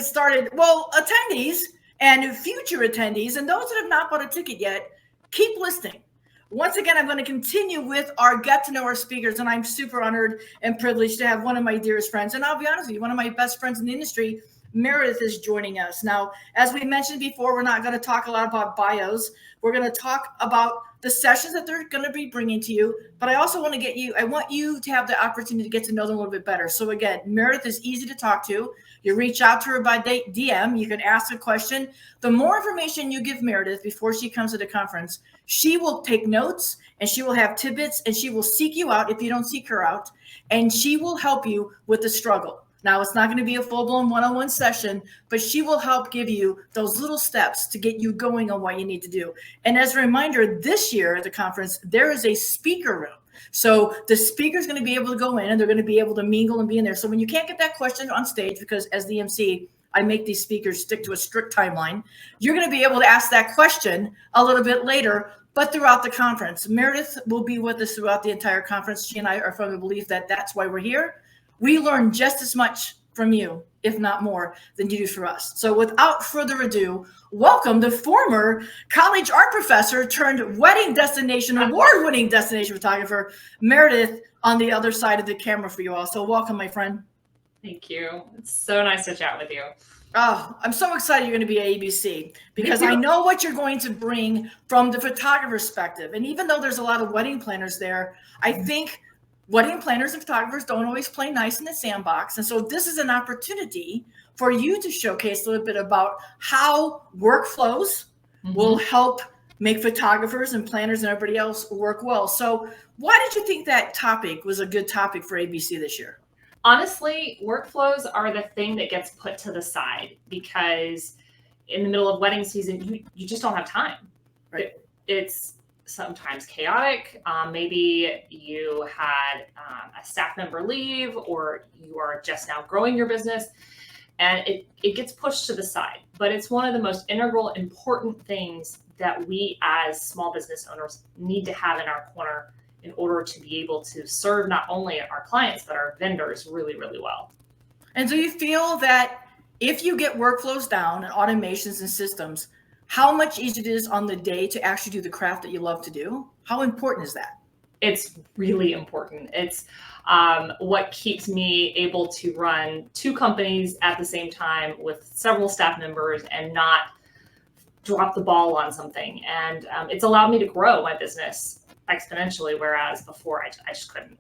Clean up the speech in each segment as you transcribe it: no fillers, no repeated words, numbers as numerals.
get started. Well, attendees and future attendees and those that have not bought a ticket yet, keep listening. Once again, I'm going to continue with our get to know our speakers, and I'm super honored and privileged to have one of my dearest friends, and I'll be honest with you, one of my best friends in the industry, Meredith, is joining us. Now, as we mentioned before, we're not going to talk a lot about bios. We're going to talk about the sessions that they're going to be bringing to you, but I also want you to have the opportunity to get to know them a little bit better. So again, Meredith is easy to talk to. You reach out to her by DM. You can ask a question. The more information you give Meredith before she comes to the conference, she will take notes and she will have tidbits and she will seek you out if you don't seek her out, and she will help you with the struggle. Now, it's not going to be a full-blown one-on-one session, but she will help give you those little steps to get you going on what you need to do. And as a reminder, this year at the conference, there is a speaker room. So the speaker is going to be able to go in and they're going to be able to mingle and be in there. So when you can't get that question on stage, because as the MC, I make these speakers stick to a strict timeline, you're going to be able to ask that question a little bit later, but throughout the conference. Meredith will be with us throughout the entire conference. She and I are from the belief that that's why we're here. We learn just as much from you, if not more, than you do for us. So without further ado, welcome the former college art professor turned wedding destination, award-winning destination photographer, Meredith, on the other side of the camera for you all. So welcome, my friend. Thank you. It's so nice to chat with you. Oh, I'm so excited you're going to be at ABC because I know what you're going to bring from the photographer perspective. And even though there's a lot of wedding planners there, I think wedding planners and photographers don't always play nice in the sandbox. And so this is an opportunity for you to showcase a little bit about how workflows will help make photographers and planners and everybody else work well. So why did you think that topic was a good topic for ABC this year? Honestly, workflows are the thing that gets put to the side because in the middle of wedding season, you just don't have time. Right. It's sometimes chaotic. Maybe you had a staff member leave, or you are just now growing your business, and it gets pushed to the side. But it's one of the most integral, important things that we as small business owners need to have in our corner in order to be able to serve not only our clients, but our vendors really, really well. And so you feel that if you get workflows down and automations and systems, how much easier it is on the day to actually do the craft that you love to do? How important is that? It's really important. It's what keeps me able to run two companies at the same time with several staff members and not drop the ball on something. And it's allowed me to grow my business exponentially, whereas before I just couldn't.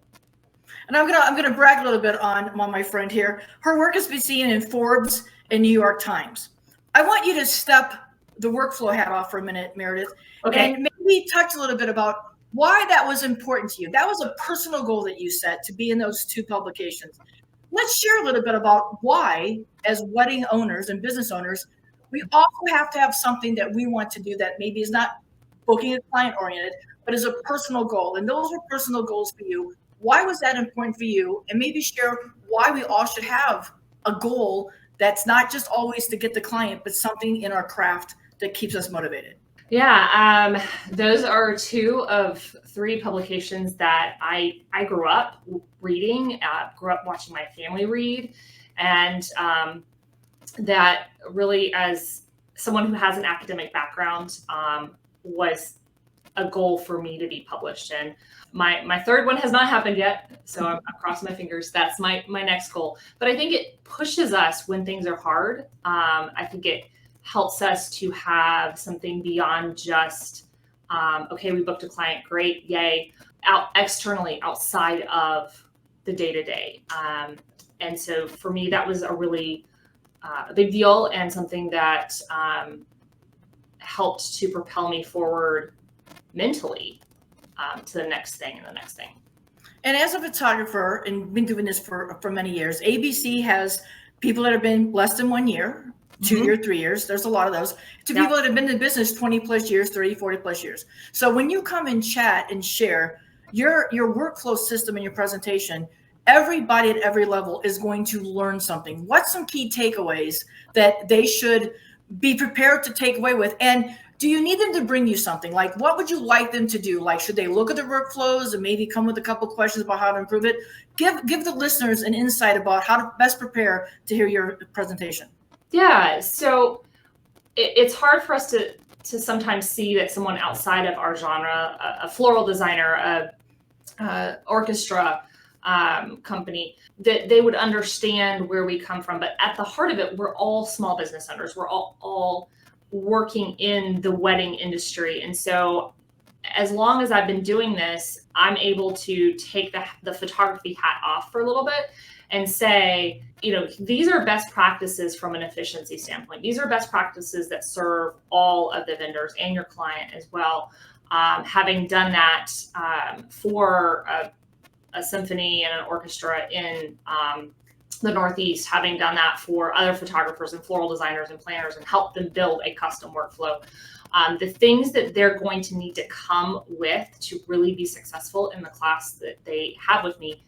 And I'm gonna brag a little bit on my friend here. Her work has been seen in Forbes and New York Times. I want you to step the workflow hat off for a minute, Meredith, okay, and maybe touch a little bit about why that was important to you. That was a personal goal that you set to be in those two publications. Let's share a little bit about why, as wedding owners and business owners, we also have to have something that we want to do that maybe is not booking a client oriented, but is a personal goal. And those are personal goals for you. Why was that important for you? And maybe share why we all should have a goal that's not just always to get the client, but something in our craft that keeps us motivated. Yeah, those are two of three publications that I grew up reading, grew up watching my family read, and that really, as someone who has an academic background, was a goal for me to be published. And my third one has not happened yet, so I'm crossing my fingers. That's my next goal. But I think it pushes us when things are hard. I think it helps us to have something beyond just, okay, we booked a client, great, yay, out externally outside of the day-to-day. And so for me, that was a really big deal and something that helped to propel me forward mentally to the next thing and the next thing. And as a photographer and been doing this for many years, ABC has people that have been less than 1 year, 2 years, 3 years. There's a lot of those. To people that have been in business 20 plus years, 30, 40 plus years. So when you come and chat and share your workflow system and your presentation, everybody at every level is going to learn something. What's some key takeaways that they should be prepared to take away with? And do you need them to bring you something? Like, what would you like them to do? Like, should they look at the workflows and maybe come with a couple questions about how to improve it? Give the listeners an insight about how to best prepare to hear your presentation. Yeah. So it's hard for us to sometimes see that someone outside of our genre, a floral designer, a orchestra company, that they would understand where we come from. But at the heart of it, we're all small business owners. We're all working in the wedding industry. And so as long as I've been doing this, I'm able to take the photography hat off for a little bit and say, these are best practices from an efficiency standpoint. These are best practices that serve all of the vendors and your client as well. Having done that for a symphony and an orchestra in the Northeast, having done that for other photographers and floral designers and planners and help them build a custom workflow. The things that they're going to need to come with to really be successful in the class that they have with me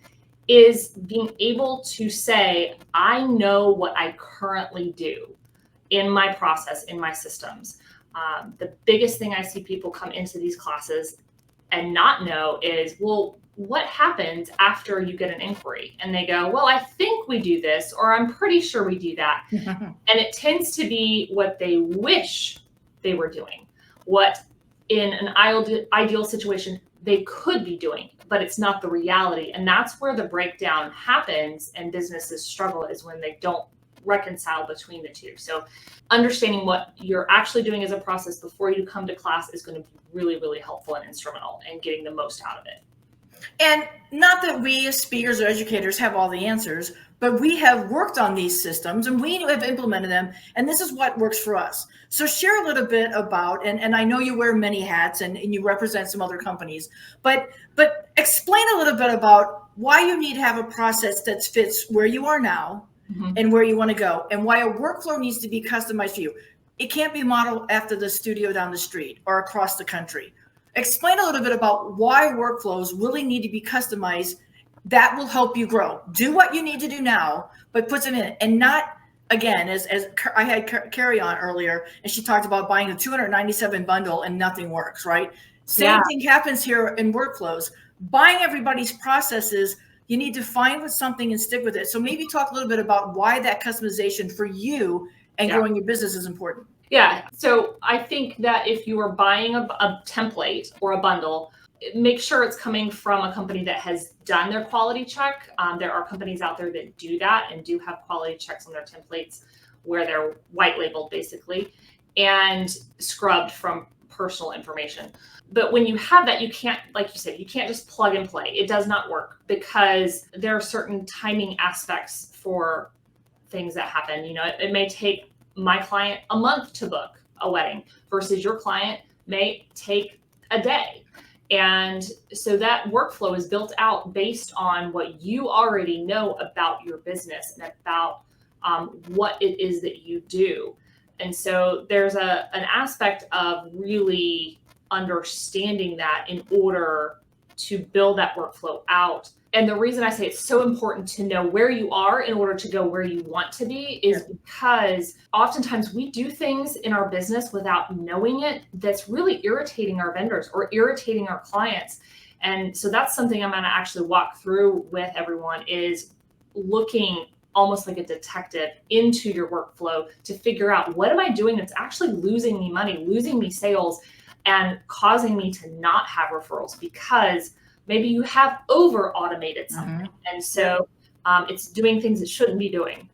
is being able to say, I know what I currently do in my process, in my systems. The biggest thing I see people come into these classes and not know is, well, what happens after you get an inquiry? And they go, well, I think we do this, or I'm pretty sure we do that. And it tends to be what they wish they were doing, what in an ideal situation they could be doing, but it's not the reality. And that's where the breakdown happens and businesses struggle, is when they don't reconcile between the two. So understanding what you're actually doing as a process before you come to class is going to be really, really helpful and instrumental in getting the most out of it. And not that we as speakers or educators have all the answers, but we have worked on these systems and we have implemented them, and this is what works for us. So share a little bit about, and I know you wear many hats and you represent some other companies, but explain a little bit about why you need to have a process that fits where you are now and where you want to go, and why a workflow needs to be customized for you. It can't be modeled after the studio down the street or across the country. Explain a little bit about why workflows really need to be customized. That will help you grow. Do what you need to do now, but put them in, and not, again, as I had Carrie on earlier, and she talked about buying a 297 bundle and nothing works, right? Same thing happens here in workflows. Buying everybody's processes, you need to find with something and stick with it. So maybe talk a little bit about why that customization for you and growing your business is important. Yeah. So I think that if you are buying a template or a bundle, make sure it's coming from a company that has done their quality check. There are companies out there that do that and do have quality checks on their templates where they're white labeled basically and scrubbed from personal information. But when you have that, you can't, like you said, you can't just plug and play. It does not work because there are certain timing aspects for things that happen. It may take my client a month to book a wedding versus your client may take a day. And so that workflow is built out based on what you already know about your business and about what it is that you do. And so there's an aspect of really understanding that in order to build that workflow out. And the reason I say it's so important to know where you are in order to go where you want to be is because oftentimes we do things in our business without knowing it that's really irritating our vendors or irritating our clients. And so that's something I'm going to actually walk through with everyone, is looking almost like a detective into your workflow to figure out, what am I doing that's actually losing me money, losing me sales, and causing me to not have referrals because maybe you have over automated something. And so it's doing things it shouldn't be doing.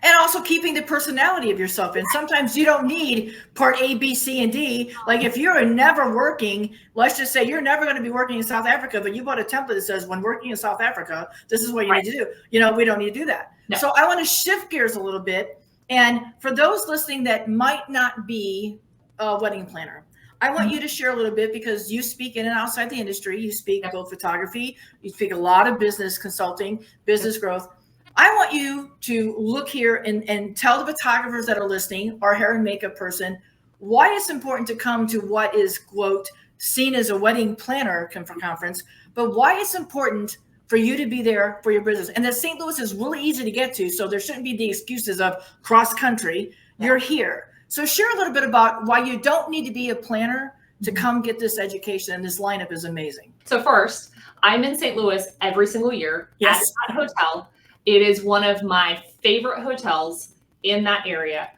And also keeping the personality of yourself in. Sometimes you don't need part A, B, C, and D. Like if you're never working, let's just say you're never going to be working in South Africa, but you bought a template that says, when working in South Africa, this is what you need to do. We don't need to do that. No. So I want to shift gears a little bit. And for those listening that might not be a wedding planner, I want you to share a little bit, because you speak in and outside the industry. You speak both photography, you speak a lot of business consulting, business growth. I want you to look here and tell the photographers that are listening, or hair and makeup person, why it's important to come to what is, quote, seen as a wedding planner conference, but why it's important for you to be there for your business. And that St. Louis is really easy to get to, so there shouldn't be the excuses of cross country. You're here. So share a little bit about why you don't need to be a planner to come get this education, and this lineup is amazing. So first, I'm in St. Louis every single year at that hotel. It is one of my favorite hotels in that area.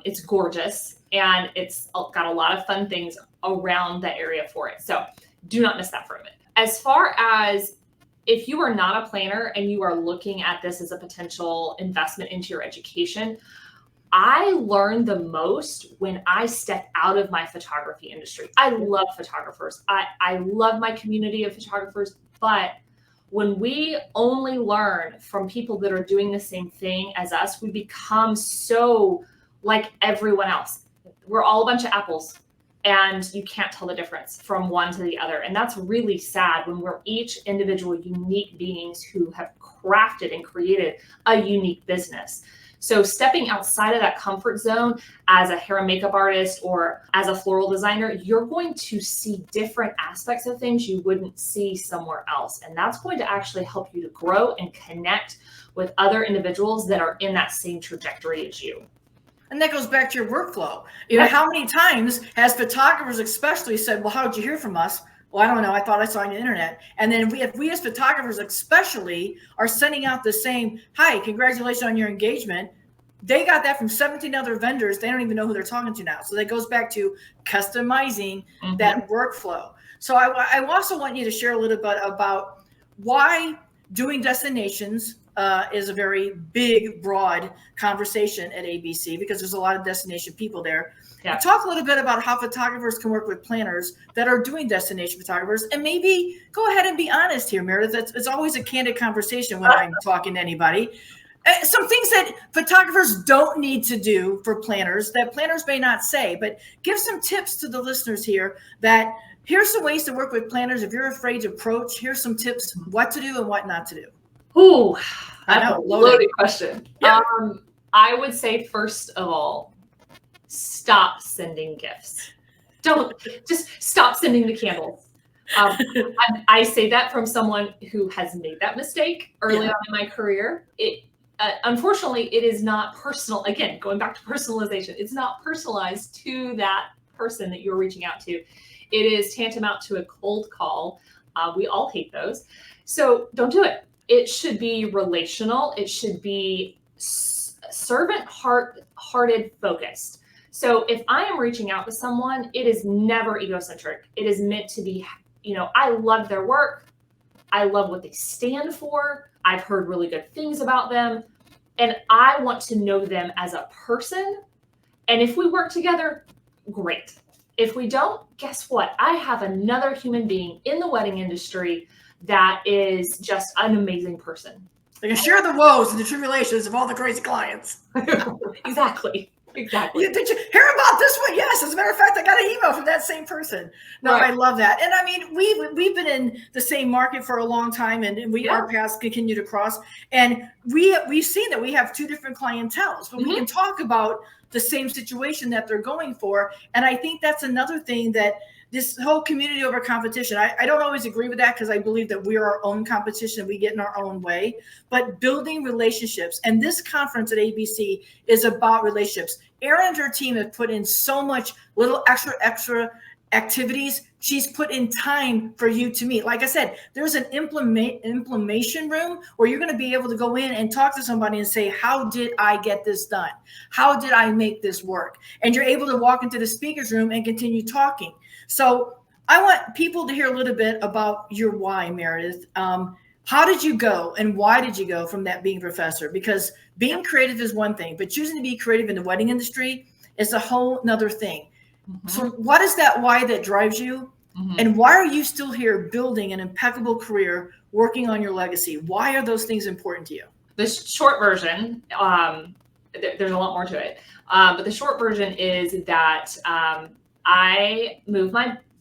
It's gorgeous, and it's got a lot of fun things around that area for it. So do not miss that for a minute. As far as if you are not a planner and you are looking at this as a potential investment into your education, I learned the most when I stepped out of my photography industry. I love photographers. I love my community of photographers, but when we only learn from people that are doing the same thing as us, we become so like everyone else. We're all a bunch of apples, and you can't tell the difference from one to the other. And that's really sad when we're each individual unique beings who have crafted and created a unique business. So stepping outside of that comfort zone as a hair and makeup artist or as a floral designer, you're going to see different aspects of things you wouldn't see somewhere else. And that's going to actually help you to grow and connect with other individuals that are in that same trajectory as you. And that goes back to your workflow. You know, how many times has photographers especially said, well, how did you hear from us? Well, I don't know. I thought I saw on the internet. And then if we as photographers especially are sending out the same, hi, congratulations on your engagement. They got that from 17 other vendors. They don't even know who they're talking to now. So that goes back to customizing that workflow. So I also want you to share a little bit about why doing destinations is a very big, broad conversation at ABC, because there's a lot of destination people there. Yeah. Talk a little bit about how photographers can work with planners that are doing destination photographers, and maybe go ahead and be honest here, Meredith. It's always a candid conversation when I'm talking to anybody. Some things that photographers don't need to do for planners that planners may not say, but give some tips to the listeners here that here's some ways to work with planners. If you're afraid to approach, here's some tips, what to do and what not to do. Ooh, that's a loaded question. Yeah. I would say, first of all, stop sending gifts. Just stop sending the candles. I say that from someone who has made that mistake early on in my career. Unfortunately, it is not personal. Again, going back to personalization, it's not personalized to that person that you're reaching out to. It is tantamount to a cold call. We all hate those. So don't do it. It should be relational. It should be servant-hearted focused. So if I am reaching out to someone, it is never egocentric. It is meant to be, I love their work. I love what they stand for. I've heard really good things about them. And I want to know them as a person. And if we work together, great. If we don't, guess what? I have another human being in the wedding industry that is just an amazing person. They can share the woes and the tribulations of all the crazy clients. Exactly. Did you hear about this one? Yes. As a matter of fact, I got an email from that same person. No, right. I love that. And I mean, we've been in the same market for a long time, and our paths continue to cross. And we've seen that we have two different clienteles, but we can talk about the same situation that they're going for. And I think that's another thing that this whole community over competition, I don't always agree with that, because I believe that we are our own competition. We get in our own way, but building relationships. And this conference at ABC is about relationships. Erin and her team have put in so much little extra activities. She's put in time for you to meet. Like I said, there's an implementation room where you're going to be able to go in and talk to somebody and say, how did I get this done? How did I make this work? And you're able to walk into the speaker's room and continue talking. So I want people to hear a little bit about your why, Meredith. How did you go and why did you go from that being a professor? Because being creative is one thing, but choosing to be creative in the wedding industry is a whole nother thing. So what is that why that drives you? And why are you still here building an impeccable career, working on your legacy? Why are those things important to you? The short version, there's a lot more to it. But the short version is that I moved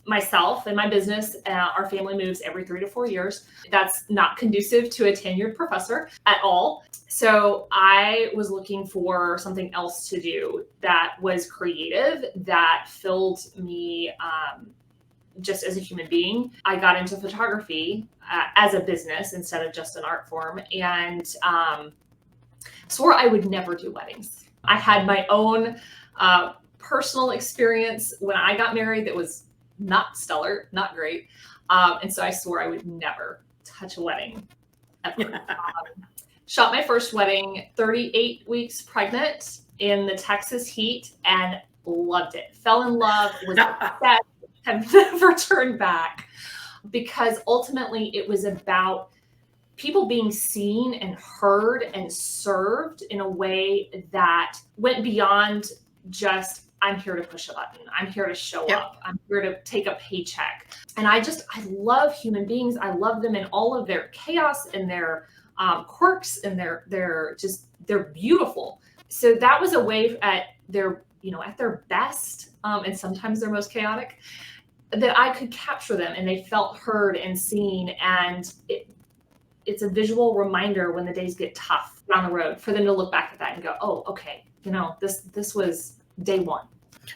myself and my business, our family moves every 3 to 4 years. That's not conducive to a tenured professor at all. So I was looking for something else to do that was creative, that filled me just as a human being. I got into photography as a business instead of just an art form, and swore I would never do weddings. I had my own personal experience when I got married that was not stellar, not great. And so I swore I would never touch a wedding ever. Shot my first wedding 38 weeks pregnant in the Texas heat and loved it. Fell in love, was obsessed, have never turned back, because ultimately it was about people being seen and heard and served in a way that went beyond just, I'm here to push a button, I'm here to show up, I'm here to take a paycheck. And I love human beings. I love them in all of their chaos and their quirks, and they're beautiful. So that was a way at their best, and sometimes they're most chaotic, that I could capture them and they felt heard and seen. And it's a visual reminder when the days get tough down the road for them to look back at that and go, oh, okay, this was day one.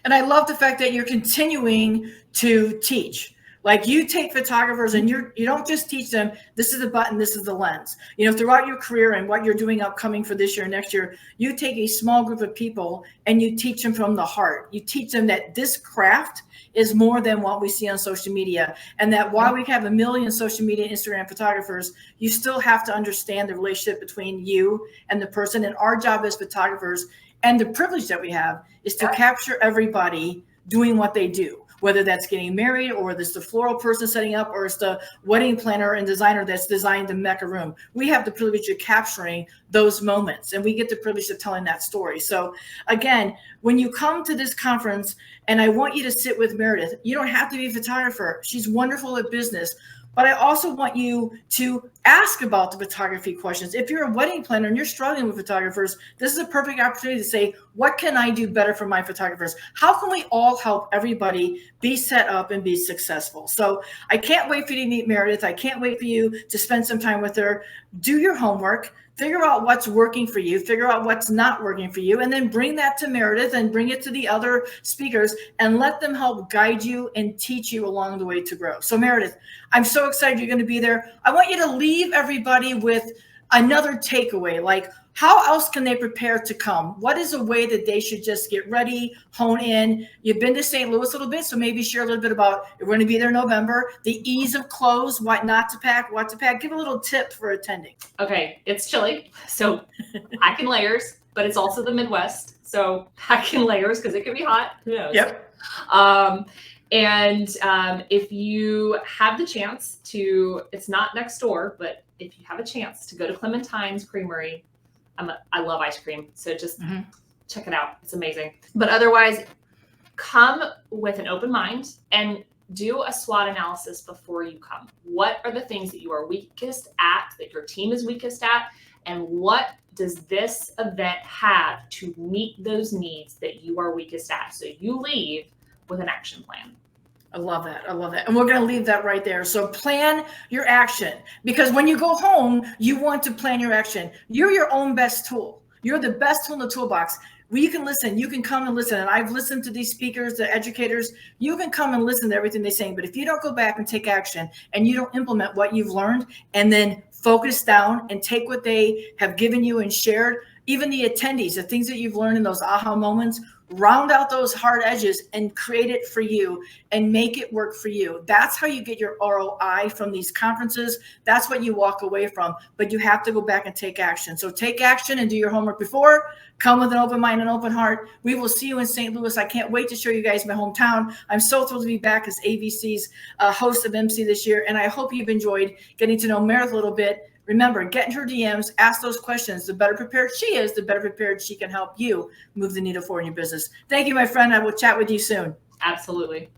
And I love the fact that you're continuing to teach. Like, you take photographers and you don't just teach them, this is the button, this is the lens. Throughout your career and what you're doing upcoming for this year and next year, you take a small group of people and you teach them from the heart. You teach them that this craft is more than what we see on social media. And that while we have a million social media, Instagram photographers, you still have to understand the relationship between you and the person. And our job as photographers, and the privilege that we have, is to capture everybody doing what they do. Whether that's getting married, or it's the floral person setting up, or it's the wedding planner and designer that's designed the Mecca room. We have the privilege of capturing those moments, and we get the privilege of telling that story. So again, when you come to this conference, and I want you to sit with Meredith, you don't have to be a photographer. She's wonderful at business. But I also want you to ask about the photography questions. If you're a wedding planner and you're struggling with photographers, this is a perfect opportunity to say, what can I do better for my photographers? How can we all help everybody be set up and be successful? So I can't wait for you to meet Meredith. I can't wait for you to spend some time with her. Do your homework. Figure out what's working for you, figure out what's not working for you, and then bring that to Meredith and bring it to the other speakers and let them help guide you and teach you along the way to grow. So Meredith, I'm so excited you're going to be there. I want you to leave everybody with another takeaway. Like, how else can they prepare to come? What is a way that they should just get ready, hone in? You've been to St. Louis a little bit, so maybe share a little bit about, you're going to be there in November, the ease of clothes, what not to pack, what to pack. Give a little tip for attending. Okay, it's chilly, so pack in layers, but it's also the Midwest, so pack in layers because it can be hot. Who knows? Yep. If you have the chance to, it's not next door, but if you have a chance to go to Clementine's Creamery, I love ice cream, so just check it out. It's amazing. But otherwise, come with an open mind and do a SWOT analysis before you come. What are the things that you are weakest at, that your team is weakest at, and what does this event have to meet those needs that you are weakest at? So you leave with an action plan. I love that. I love that. And we're going to leave that right there. So plan your action, because when you go home, you want to plan your action. You're your own best tool. You're the best tool in the toolbox. Well, you can listen. You can come and listen. And I've listened to these speakers, the educators. You can come and listen to everything they're saying. But if you don't go back and take action, and you don't implement what you've learned, and then focus down and take what they have given you and shared, even the attendees, the things that you've learned in those aha moments, round out those hard edges and create it for you and make it work for you. That's how you get your ROI from these conferences. That's what you walk away from, but you have to go back and take action. So take action and do your homework before. Come with an open mind and open heart. We will see you in St. Louis. I can't wait to show you guys my hometown. I'm so thrilled to be back as AVC's host of MC this year. And I hope you've enjoyed getting to know Meredith a little bit. Remember, get in her DMs, ask those questions. The better prepared she is, the better prepared she can help you move the needle forward in your business. Thank you, my friend. I will chat with you soon. Absolutely.